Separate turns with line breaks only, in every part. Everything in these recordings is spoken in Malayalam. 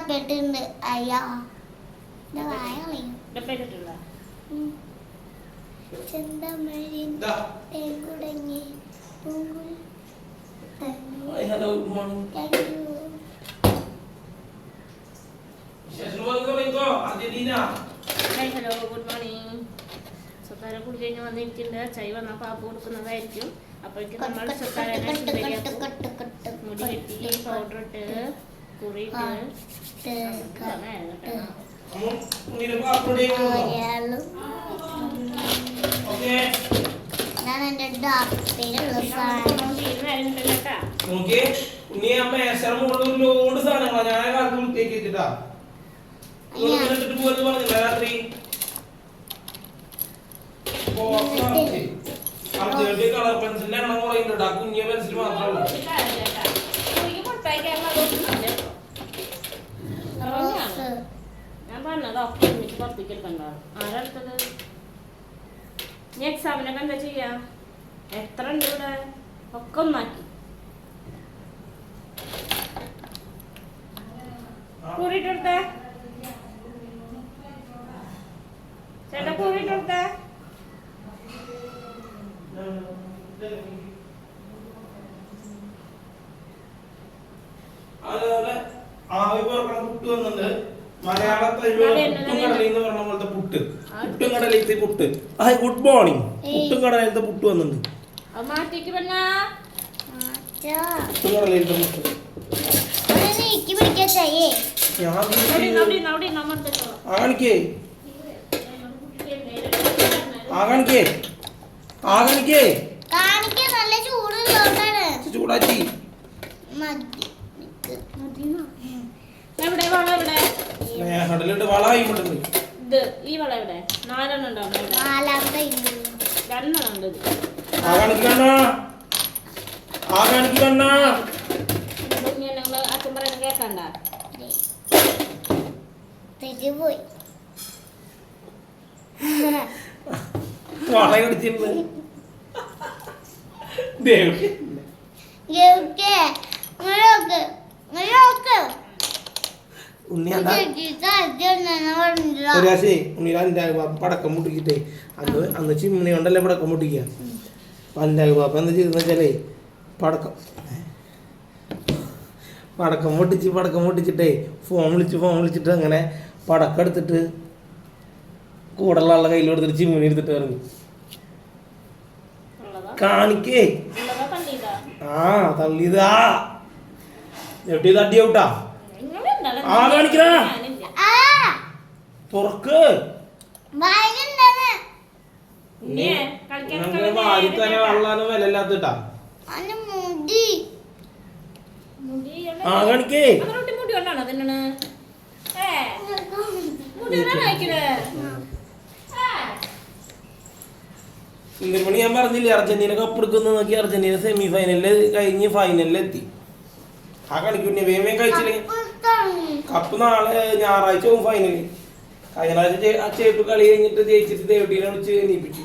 ചപ്പിട്ടുണ്ട് അയ്യാ ചെന്തമഴിൻ തേങ്കുടങ്ങി
hello good morning
hello good morning. സ്വത്താരെ കൂടി കഴിഞ്ഞ് വന്നിരിക്കുന്നുണ്ട്. ചായ വന്നാൽ പാപ്പ് കൊടുക്കുന്നതായിരിക്കും. അപ്പോഴേക്കും നമ്മൾ സ്വത്താരെ മുടി കെട്ടി പൗഡർ ഇട്ട് കുറിയിട്ട്
ഞാൻ എന്റെ ഡോക്ടറിലുള്ള
ലോഡ് സാധനങ്ങളാ ഞാൻ കാലത്ത് വൃത്തിയാക്കിട്ടാ പോയെന്ന് പറഞ്ഞില്ല രാത്രി കളർ പെൻസിലിന്റെ എണ്ണം കുറയുന്നുണ്ട്. ആ കുഞ്ഞ പെൻസിൽ മാത്രമേ ഉള്ളൂ.
ഞാൻ പറഞ്ഞത് ഒക്കെ എനിക്ക് പുറത്തേക്ക് എടുക്കണ്ടോ ആരെടുത്തത്? നീ എക്സാമിനൊക്കെ എന്താ ചെയ്യാ? എത്ര ഉണ്ട് ഇവിടെ? ഒക്കെ ഒന്നാക്കി കൂറിട്ടെടുത്തേ ചേട്ടാ, കൂറിട്ടെടുത്തേ.
അതുപോലെ ആവി പറക്കണ പുട്ട് വന്നിട്ടുണ്ട്. മലയാളത്തിൽ പുട്ടും കടലയിൽ എന്ന് പറഞ്ഞ പോലത്തെ പുട്ട്, പുട്ടും കടലയിലത്തെ പുട്ട്. Hi good morning. പുട്ടും കടലയിലത്തെ പുട്ട് വന്നിട്ടുണ്ട്.
മാറ്റിക്ക്
പുട്ടും കടലയിലത്തെ പുട്ട് ആകാണിക്കേ ആകാണിക്കേ ആകാണിക്കേ ചൂടാറ്റി കടലിട്ട് വളമായി
ഇത് ഈ വള എവിടെ? 4 എണ്ണം ഉണ്ടാവും. 2 ഉണ്ട്. അച്ഛൻ പറയുന്നത് കേക്കണ്ട.
വളയടിച്ചിരുന്നു പടക്കം മുട്ടിക്കിട്ടേ അന്ന് ചിമ്മിണി കൊണ്ടല്ലേ പടക്കം മുട്ടിക്കുക. പല്ലാഗ് പാപ്പ എന്താ ചെയ്തെന്ന് വെച്ചാലേ പടക്കം പൊട്ടിച്ചിട്ടേ ഫോൺ വിളിച്ചിട്ട് അങ്ങനെ പടക്കം എടുത്തിട്ട് കൂടെയുള്ള ആളുടെ കയ്യിൽ കൊടുത്തിട്ട് ചിമ്മിണി എടുത്തിട്ട് ഇറങ്ങി. കാണിക്കേ ആ തള്ളിയതാ എട്ടി തട്ടി ഔട്ടാ. ആ കാണിക്കണ തുറക്ക് വാരി തന്നെ വെള്ളാനും വിലയില്ലാത്തിട്ടാ. ആ കാണിക്കേ സുന്ദരമണി ഞാൻ പറഞ്ഞില്ലേ അർജന്റീന കപ്പ് എടുക്കുന്ന നോക്കി. അർജന്റീന സെമി ഫൈനലില് കഴിഞ്ഞ് ഫൈനലിലെത്തി. ആ കളിക്കുന്നെ വേമേ കഴിച്ചില്ലേ കപ്പ്. നാളെ ഞായറാഴ്ച പോകും ഫൈനല്. കഴിഞ്ഞ പ്രാവശ്യം ആ ചേപ്പ് കളി കഴിഞ്ഞിട്ട് ജയിച്ചിട്ട് ദേവട്ടീനെ വിളിച്ച് എണീപ്പിച്ചു.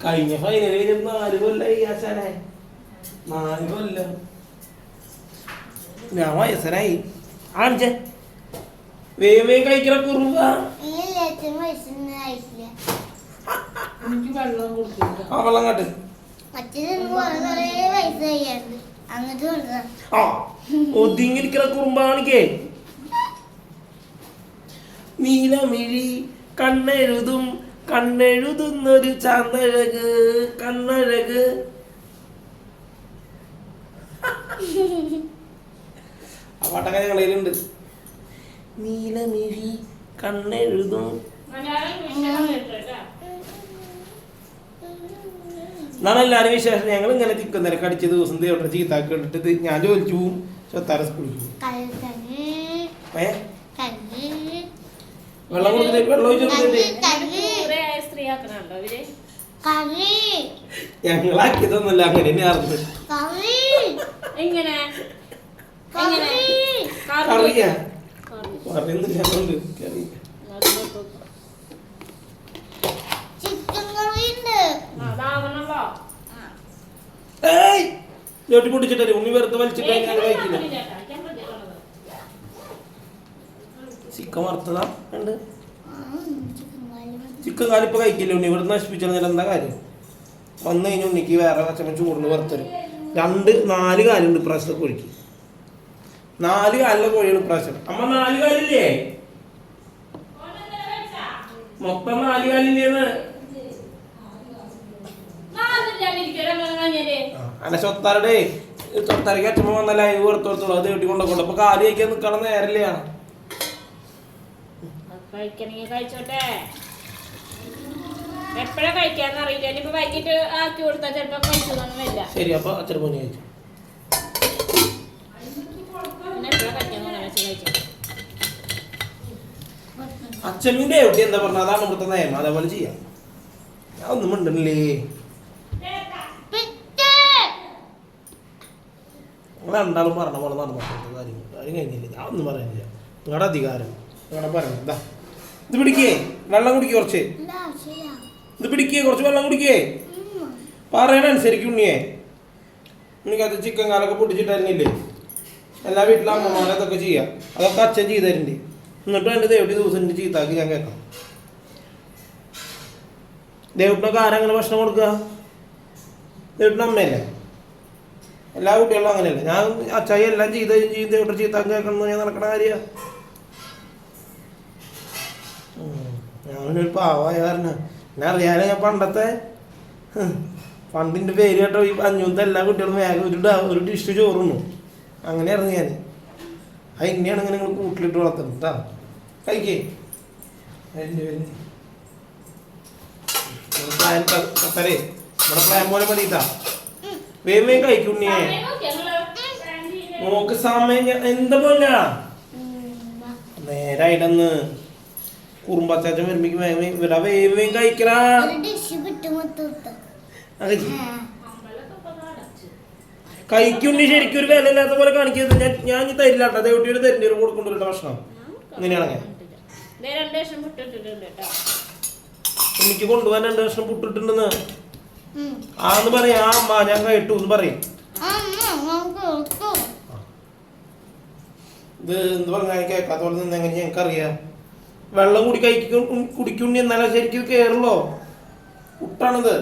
കഴിഞ്ഞ ഫൈനല് കഴിഞ്ഞിട്ട് 4 കൊല്ലായി ആശാനെ. 4 കൊല്ലം ഞാൻ വയസ്സനായി. ആണിച്ചേ വേമേ കഴിക്കണ കുറുമ്പ. ആ വെള്ളം കാട്ട്. ഒതുങ്ങിരിക്കണ കുറുമ്പാണിക്കേ. നീലമിഴി കണ്ണെഴുതുന്നൊരു ചാന്തഴക് കണ്ണഴക്. ആ പാട്ടൊക്കെ ഞങ്ങളിലുണ്ട്. നീലമിഴി കണ്ണെഴുതും. എന്നാണ് എല്ലാവരും വിശേഷം. ഞങ്ങൾ ഇങ്ങനെ തിക്കുന്നേരം കടിച്ച ദിവസം ദേവട്ടെ ചീത്താക്കി ഇട്ടിട്ട് ഞാൻ ജോലിച്ചു പോവും. സ്വത്താര സ്കൂളിൽ പോകും. വെള്ളം കൊടുത്തിട്ട് വെള്ളം ഒഴിച്ചിട്ട് ഞങ്ങളാക്കി തന്നല്ല അങ്ങനെ തന്നെ ആർന്ന് കറിയാ പറയുന്നില്ല. കറി ചോട്ടി പൊട്ടിച്ചിട്ടേ ഉണ്ണി വെറുതെ വലിച്ചിട്ട് ഞാൻ കഴിക്കില്ല. ചിക്കൻ വറുത്തതാ ഉണ്ട്.
ചിക്കൻ കാല് മതി.
ചിക്കൻ കാല് ഇപ്പൊ കഴിക്കില്ല ഉണ്ണി, ഇവിടെ നശിപ്പിച്ചാൽ എന്താ കാര്യം? വന്നു കഴിഞ്ഞ ഉണ്ണിക്ക് വേറെ കച്ചവടം ചൂടിൽ വറുത്തരും. 4 കാലുണ്ട് ഇപ്രാവശ്യത്തെ കോഴിക്ക്. 4 കാലിലെ കോഴിയാണ് ഇപ്രാവശ്യം. അമ്മ 4 കാലില്ലേ? മൊത്തം 4 കാലില്ലേന്ന് അല്ല ചൊത്താരുടെ ചൊത്താരക്ക് അച്ഛമ്മ വന്ന ലൈവ് കൊടുത്തോളൂ. അത് വീട്ടിൽ കൊണ്ടുപോകണ്ട. അപ്പൊ കാല് കഴിക്കാൻ നിക്കണം നേരല്ലേ?
കഴിച്ചോട്ടെ. എപ്പോഴാ കഴിക്കാന്ന് അറിയില്ല. ഇനിയിപ്പോ വൈകിട്ട് ആക്കി കൊടുത്താൽ ചിലപ്പോ കഴിച്ചതൊന്നുമില്ല.
ശരി, അപ്പൊ അച്ഛൻ പോയി കഴിച്ചു. അച്ഛൻ്റെ എവിടെ എന്താ പറഞ്ഞ അതാണ് ഇവിടുത്തെ നിയമം. അതേപോലെ ചെയ്യാം. ഞാൻ ഒന്നും ഉണ്ടല്ലേ. നിങ്ങൾ രണ്ടാളും പറഞ്ഞ പോലെ നടന്നു കാര്യം കഴിഞ്ഞില്ല. ഞാൻ ഒന്നും പറയുന്നില്ല. നിങ്ങളുടെ അധികാരം നിങ്ങളുടെ പറയണം. എന്താ ഇത് പിടിക്കേ, വെള്ളം കുടിക്കേ, കുറച്ച് ഇത് പിടിക്കേ, കുറച്ച് വെള്ളം കുടിക്കേ. പറയണനുസരിക്കും ഉണ്ണിയെ. ഉണ്ണിക്കകത്ത് ചിക്കൻ കാലൊക്കെ പൊട്ടിച്ചിട്ടായിരുന്നില്ലേ? എല്ലാ വീട്ടിലും അമ്മമാരെ അതൊക്കെ ചെയ്യാം. അതൊക്കെ അച്ഛൻ ചെയ്ത് തരുന്നുണ്ട്. എന്നിട്ടും എൻ്റെ ദേവട്ടി ദിവസം എൻ്റെ ചീത്താക്കി ഞാൻ കേൾക്കാം. ദേവട്ടിനൊക്കെ ആരങ്ങനെ ഭക്ഷണം കൊടുക്കുക? ദേവട്ടിന് അമ്മയല്ലേ? എല്ലാ കുട്ടികളും അങ്ങനെയല്ലേ? ഞാൻ അച്ചായി എല്ലാം ചെയ്ത് ദേവട്ടി ചീത്താക്കി കേൾക്കണം ഞാൻ നടക്കണ കാര്യമാണ്. ഞാനൊരു പാവായ കാരണം എന്നെ അറിയാലോ. ഞാൻ പണ്ടിൻ്റെ പേര് കേട്ടോ ഈ 5 എല്ലാ കുട്ടികളും വേഗം ഒരു ഡിഷ് ചോറുന്നു. അങ്ങനെയായിരുന്നു ഞാൻ. അത് ഇന്നെയാണ് ഇങ്ങനെ നിങ്ങൾ കൂട്ടിലിട്ട് വളർത്തുന്നത് കേട്ടോ. കഴിക്കേ കത്തരേ നമ്മുടെ പ്ലാൻ പോലെ മതിട്ടാ. വേഗം കഴിക്കുണ്ണിയെ. നോക്ക് സമയം എന്താ പോലെ നേരായിട്ടെന്ന് കുറുമ്പച്ചാച്ചൻ വരുമ്പേക്ക് വേഗം കഴിക്കണ. കഴിക്കുണ്ണി ശരിക്കും ഒരു വില ഇല്ലാത്ത പോലെ കാണിക്കുന്നത്. ഞാൻ തരില്ല കേട്ടോ. ദേവട്ടിയോട് തരുന്ന കൊടുക്കൊണ്ടിരുന്ന ഭക്ഷണം ഇങ്ങനെയാണെങ്കിൽ എനിക്ക് കൊണ്ടുപോകാൻ 2 കഷ്ണം പുട്ടിട്ടുണ്ടെന്ന് ആന്ന് പറയാ. അമ്മ ഞാൻ കഴിട്ടു എന്ന് പറയും. ഇത് എന്ത് പറഞ്ഞാൽ കേൾക്കാത്ത പോലെ നിന്ന് എങ്ങനെ ഞങ്ങൾക്കറിയാം. വെള്ളം കൂടി കുടിക്കുണ്ണി എന്നാലും ശരിക്കും കയറുള്ളോ? പുട്ടാണിത്.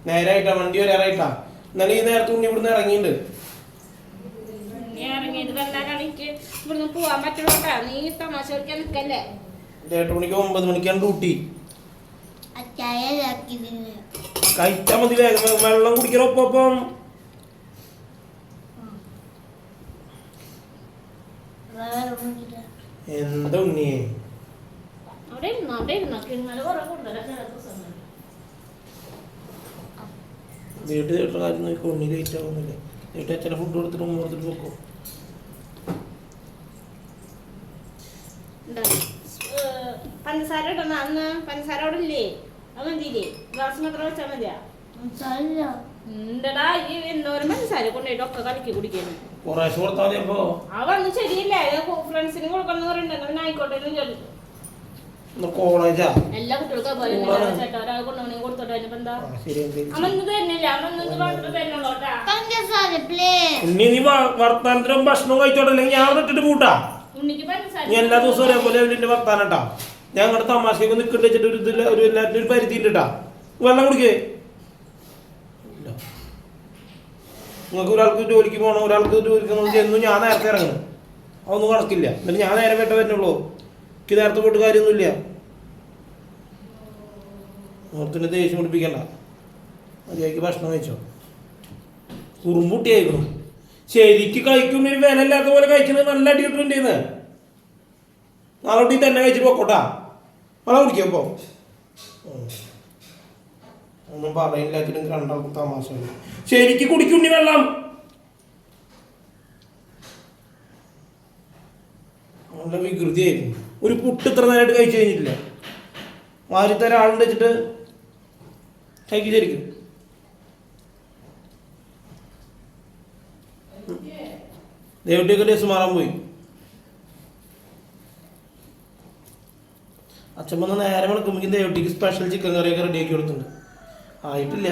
നേരായിട്ടാ വണ്ടി വരാറായിട്ടാ. എന്നാലും ഈ നേരത്തെ ഉണ്ണി ഇവിടുന്ന് ഇറങ്ങിയിട്ടുണ്ട്. ചേട്ടൻ മണിക്ക് 9 മണിക്കാണ് ഡ്യൂട്ടി. കഴിച്ചാ മതി വേഗം. വെള്ളം കുടിക്കണ ഒപ്പം എന്താ ഉണ്ണിയെ വീട്ടിൽ ചേട്ടൻ കാര്യം നോക്കി ഉണ്ണി ലേറ്റ് ആവുന്നില്ല. വീട്ടിൽ അച്ഛനെ ഫുഡ് കൊടുത്തിട്ട് കൊടുത്തിട്ട് പോക്കോ.
പഞ്ചസാര ഇടണ അന്ന് പഞ്ചസാര അവിടെ ഇല്ലേ? അത് മതിയില്ലേ? ഗ്ലാസ് മാത്രം വെച്ചാൽ മതിയാ? ഉണ്ടടാ ഈ എന്തോരം പഞ്ചസാര കൊണ്ടുപോയിട്ട് ഒക്കെ കളിക്ക് കുടിക്കുന്നു. അവന്ന് ശരിയില്ല. ഫ്രണ്ട്സിന് കൊടുക്കണം പറയുന്നുണ്ട്. പിന്നെ ആയിക്കോട്ടെ ചോദിച്ചു. എല്ലാ കുട്ടികൾക്കും ചേട്ടാ ഒരാൾ കൊണ്ടുപോകണമെങ്കിൽ കൊടുത്തോട്ടെ. അതിനിപ്പോ എന്താ അമ്മ തരുന്നില്ല.
വർത്താനത്തിനും ഭക്ഷണം കഴിച്ചോട്ടെ. ഞാൻ ഇട്ടിട്ട് കൂട്ടാ. എല്ലാ ദിവസവും ഒരേപോലെ എന്റെ വർത്താനട്ടാ. ഞാൻ അങ്ങോട്ട് തമാശക്ക് നിൽക്കണ്ട വെച്ചിട്ട് ഒരു എല്ലാത്തിനും ഒരു പരിധി ഉണ്ട്. വെള്ളം കുടിക്കേ. നിങ്ങൾക്ക് ഒരാൾക്ക് ജോലിക്ക് പോകണം, ഒരാൾക്ക് ജോലിക്ക് ചെന്നു. ഞാൻ നേരത്തെ ഇറങ്ങണം. അതൊന്നും കണക്കില്ല. എന്നിട്ട് ഞാൻ നേരെ വേട്ട വരുന്നുള്ളൂ. എനിക്ക് നേരത്തെ പോയിട്ട് കാര്യമൊന്നുമില്ല. ഓർത്തിന് ദേഷ്യം പിടിപ്പിക്കണ്ട. മര്യാദയ്ക്ക് ഭക്ഷണം കഴിച്ചോ. കുറുമ്പുട്ടിയായിരുന്നു. ശരിക്ക് കഴിക്കുന്ന ഒരു വില ഇല്ലാത്ത പോലെ കഴിക്കുന്നത് നല്ല അടി കിട്ടുന്നുണ്ടെന്ന്. നാളെ തന്നെ കഴിച്ചിട്ട് പോക്കോട്ടാ. വെള്ളം കുടിക്കപ്പോ ഒന്നും പറയില്ല. രണ്ടാൾക്കും തമാശ. ശരിക്ക് കുടിക്കുണ്ണി വെള്ളം. നല്ല വികൃതിയായിരുന്നു. ഒരു പുട്ട് ഇത്ര നേരമായിട്ട് കഴിച്ചു കഴിഞ്ഞിട്ടില്ല. മാറിത്തര ആളുണ്ട് വെച്ചിട്ട് കഴിക്കും ശരിക്കും. ദേവട്ടിയൊക്കെ ഡേസ് മാറാൻ പോയി. അച്ഛൻ വന്ന് നേരെ വിളക്കുമ്പോൾ ദേവട്ടിക്ക് സ്പെഷ്യൽ ചിക്കൻ കറിയൊക്കെ റെഡിയാക്കി കൊടുത്തിട്ടുണ്ട്. ആയിട്ടില്ല.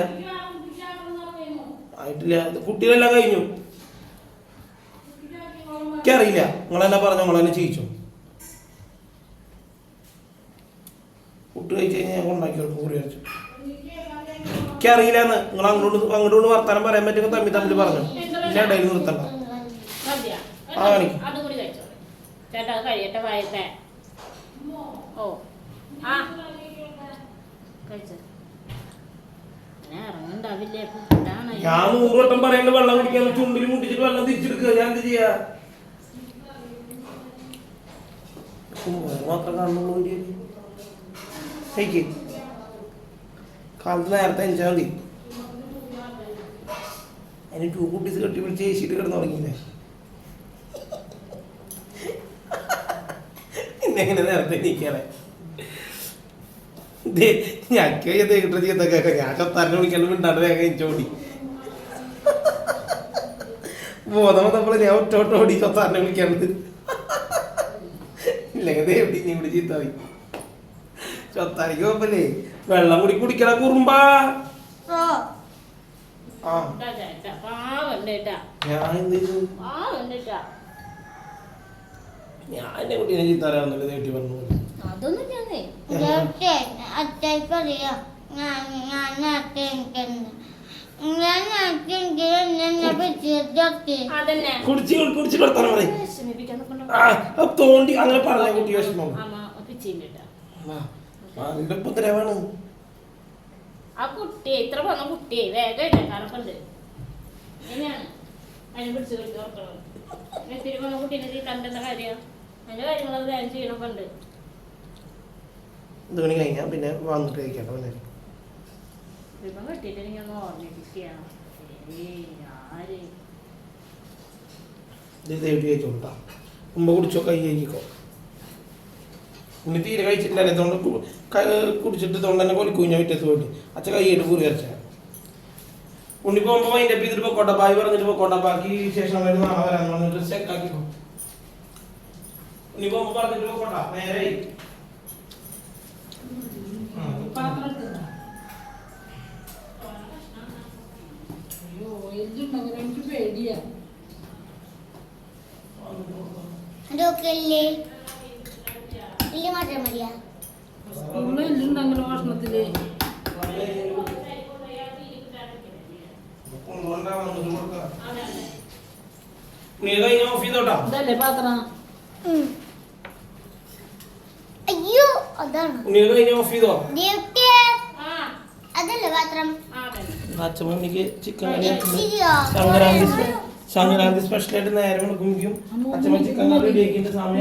കുട്ടികളെല്ലാം കഴിഞ്ഞു. എനിക്കറിയില്ല. നിങ്ങളെല്ലാം പറഞ്ഞു. നിങ്ങളെന്നെ ചെയ്യിച്ചു. പുട്ട് കഴിച്ച് കഴിഞ്ഞാൽ ഞാൻ ഉണ്ടാക്കി കൊടുക്കും കുറി കഴിച്ചു. എനിക്കറിയില്ലെന്ന് നിങ്ങൾ അങ്ങോട്ട് വർത്താനം പറയാൻ പറ്റുമ്പോൾ തമ്മിൽ പറഞ്ഞു പിന്നെ ഇടയിൽ നിർത്തണ്ട.
മതിയാ?
ആ, കാണിക്ക്.
അതും കൂടി കഴിച്ചോളൂ ചേട്ടാ, അത് കഴിയട്ടെ വായത്തെ. ഓ ആ കഴിച്ചോ. അങ്ങനെ ഇറങ്ങണ്ടാവില്ലേ? പുട്ടാണ്.
ഞാൻ 100 വട്ടം പറയേണ്ട വെള്ളം കുടിക്കാൻ ചുണ്ടിൽ മുട്ടിച്ചിട്ട് വെള്ളം തിരിച്ചെടുക്കുക. ഞാൻ എന്ത് ചെയ്യാ? മാത്രം കാണുന്നുള്ളൂ. കാലത്ത് നേരത്തെ എഞ്ചാൽ മതി. അതിന് 2 കുട്ടീസ് കെട്ടി പിടിച്ച് ഏശിയിട്ട് കിടന്നു തുടങ്ങിയില്ലേ? എന്നെങ്ങനെ നേരത്തെ എണീക്കാറേ ഞക്ക് ചെയ്തിട്ട് ചെയ്തൊക്കെ ഞാൻ ചത്താറിനെ വിളിക്കാണ്ട് മിണ്ടാണ്ട് വേഗം എഞ്ചോടി ബോധം വന്നപ്പോൾ ഞാൻ ഒറ്റോട്ടോടി ചത്താറിനെ വിളിക്കാണ്ട്. ഇല്ലെങ്കിൽ എവിടെ നീ ഇവിടെ ചീത്ത മതി. ചൊത്താനിക്ക് കുഴപ്പമില്ലേ? വെള്ളം കൂടി കുടിക്കണ കുറുമ്പാ. ആ ഞാൻ എന്ത് ചെയ്തു? ഞാൻ എന്റെ കുട്ടീനെ ചീത്ത അറിയാവുന്നല്ലേ നേട്ടി പറഞ്ഞു.
അതൊന്നും ഞാനേ
അറ്റായിക്കറിയാം.
അതന്നെ
കുടിച്ച് കിടത്താൻ പറയും. തോണ്ടി അങ്ങനെ പറഞ്ഞ കുട്ടി വിഷമം. അതിന്റെ ഉപദ്രവാണ്.
ആ കുട്ടിയെ ഇത്ര പറഞ്ഞ കുട്ടിയെ വേഗം കണക്കുണ്ട്. എങ്ങനെയാണ് അതിനെ പിടിച്ചു കിട്ടി ഓർക്കണം. നെത്തിരി പറഞ്ഞ കുട്ടീനെ കണ്ടെന്ന കാര്യം അതിന്റെ കാര്യങ്ങളത് വേഗം ചെയ്യണമൊക്കെ ഉണ്ട്.
ഇത് മണി കഴിഞ്ഞാൽ പിന്നെ വന്നിട്ട് കഴിക്കണ്ട.
ഇപ്പം കെട്ടിയിട്ട് എനിക്കൊന്ന് ഓർമ്മിപ്പിക്കുകയാണ്. ആര്
ഇത് തേടി കഴിച്ചോട്ടാ. മുമ്പ് കുടിച്ചോ, കൈ കഴിക്കോ. ഉണ്ണി തീരെ കഴിച്ചിട്ടില്ല. ഇതുകൊണ്ട് കുടിച്ചിട്ട് ഇതുകൊണ്ട് തന്നെ കൊലിക്കുഞ്ഞ വിറ്റത്ത് പോയിട്ട് അച്ഛൻ കൈയായിട്ട് പൂരി അരച്ച ഉണ്ണി പോകുമ്പോ അതിൻ്റെ ഇതിട്ട് പൊക്കോട്ടെ. ബായി പറഞ്ഞിട്ട് പൊക്കോട്ടെ. ബാക്കി ശേഷം നാളെ വരാൻ പറഞ്ഞിട്ട് ചെക്കാക്കിക്കോ. ഉണ്ണി പോകുമ്പോ പറഞ്ഞിട്ട് പൊക്കോട്ടെ. നേരെ
മാത്രം മതിയാ?
ഭക്ഷണത്തില് ഇതല്ലേ പാത്രം?
അയ്യോ അതാണ് അതല്ലേ പാത്രം.
അച്ഛമ്മക്ക് ചിക്കൻ കറി സംക്രാന്തി സ്പെഷ്യലായിട്ട് നേരെ കൊടുക്കുമ്പോഴേക്കും അച്ഛമ്മ ചിക്കൻ കറി റെഡിയാക്കിയിട്ട് സമയം